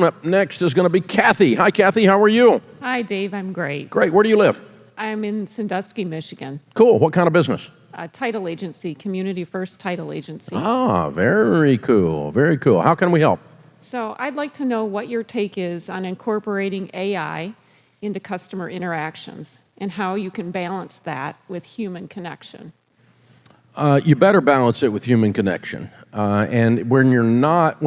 Up next is going to be Kathy. Hi, Kathy. How are you? Hi, Dave. I'm great. Great. Where do you live? I'm in Sandusky, Michigan. Cool. What kind of business? A title agency, Community First Title Agency. Ah, very cool. Very cool. How can we help? So I'd like to know what your take is on incorporating AI into customer interactions and how you can balance that with human connection. You better balance it with human connection. And when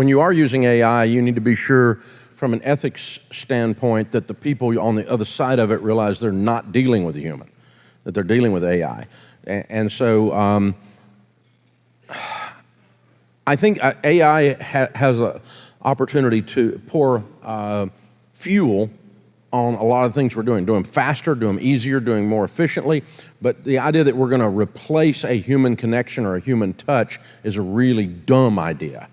you are using AI, you need to be sure from an ethics standpoint that the people on the other side of it realize they're not dealing with a human, that they're dealing with AI. And so I think AI has an opportunity to pour fuel on a lot of things we're doing. Do them faster, do them easier, doing more efficiently. But the idea that we're going to replace a human connection or a human touch is a really dumb idea.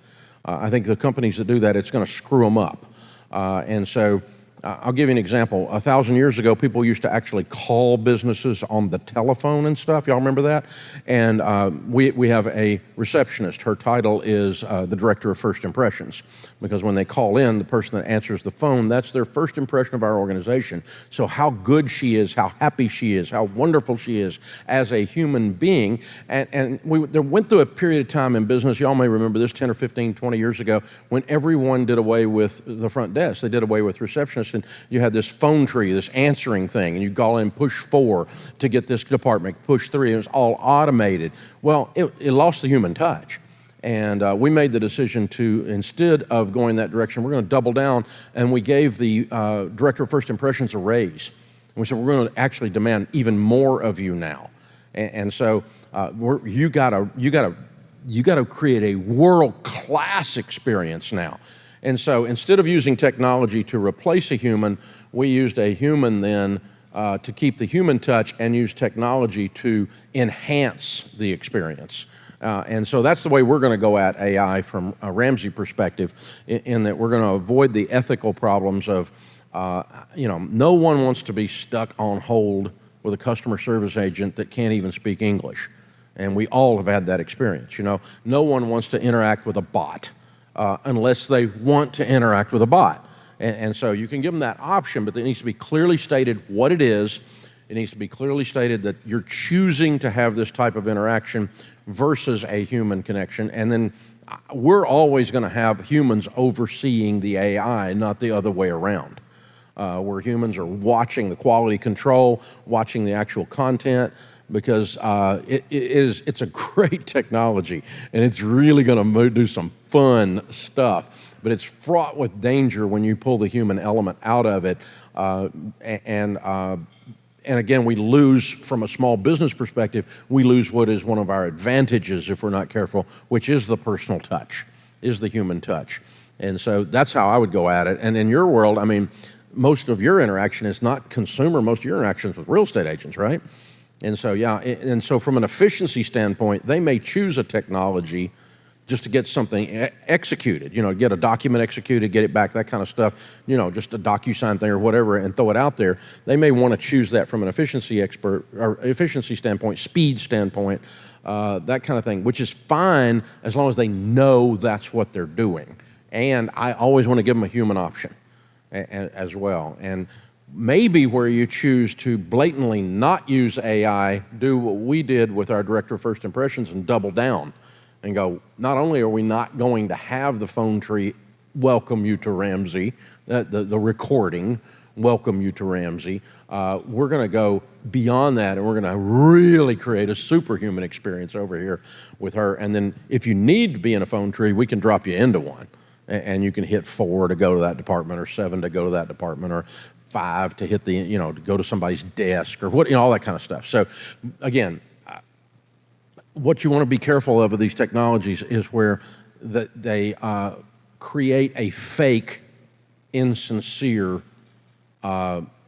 I think the companies that do that, it's going to screw them up. And so I'll give you an example. 1,000 years ago, people used to actually call businesses on the telephone and stuff. Y'all remember that? And we have a receptionist. Her title is the Director of First Impressions, because when they call in, the person that answers the phone, that's their first impression of our organization. So how good she is, how happy she is, how wonderful she is as a human being. And we went through a period of time in business, y'all may remember this 10 or 15, 20 years ago, when everyone did away with the front desk. They did away with receptionists. And you had this phone tree, this answering thing, and you call in push 4 to get this department, push 3, and it was all automated. Well, it lost the human touch. And we made the decision to, instead of going that direction, we're going to double down, and we gave the Director of First Impressions a raise. And we said, we're going to actually demand even more of you now. And so you got to create a world-class experience now. And so instead of using technology to replace a human, we used a human then to keep the human touch and use technology to enhance the experience. And so that's the way we're going to go at AI from a Ramsey perspective, in that we're going to avoid the ethical problems of, no one wants to be stuck on hold with a customer service agent that can't even speak English. And we all have had that experience. No one wants to interact with a bot. Unless they want to interact with a bot. And so you can give them that option, but it needs to be clearly stated what it is. It needs to be clearly stated that you're choosing to have this type of interaction versus a human connection. And then we're always going to have humans overseeing the AI, not the other way around. Where humans are watching the quality control, watching the actual content, because it's a great technology, and it's really going to do some fun stuff, but it's fraught with danger when you pull the human element out of it. And again, we lose, from a small business perspective, we lose what is one of our advantages if we're not careful, which is the personal touch, is the human touch. And so that's how I would go at it. And in your world, I mean, most of your interaction is not consumer. Most of your interactions with real estate agents, right? And so, yeah, and so from an efficiency standpoint, they may choose a technology just to get something executed, get a document executed, get it back, that kind of stuff, just a DocuSign thing or whatever, and throw it out there. They may want to choose that from an efficiency standpoint, speed standpoint, that kind of thing, which is fine as long as they know that's what they're doing. And I always want to give them a human option as well. And maybe where you choose to blatantly not use AI, do what we did with our Director of First Impressions and double down and go, not only are we not going to have the phone tree welcome you to Ramsey, the recording welcome you to Ramsey, we're going to go beyond that, and we're going to really create a superhuman experience over here with her. And then if you need to be in a phone tree, we can drop you into one. And you can hit 4 to go to that department, or 7 to go to that department, or 5 to hit the, to go to somebody's desk, or what, all that kind of stuff. So again, what you want to be careful of these technologies is where they create a fake, insincere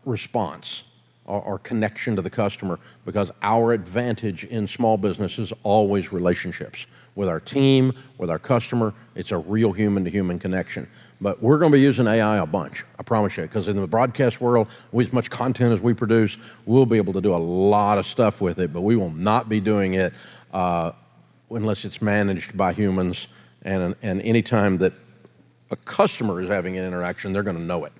response or connection to the customer, because our advantage in small business is always relationships with our team, with our customer. It's a real human-to-human connection. But we're going to be using AI a bunch, I promise you, because in the broadcast world, with as much content as we produce, we'll be able to do a lot of stuff with it, but we will not be doing it unless it's managed by humans. And any time that a customer is having an interaction, they're going to know it.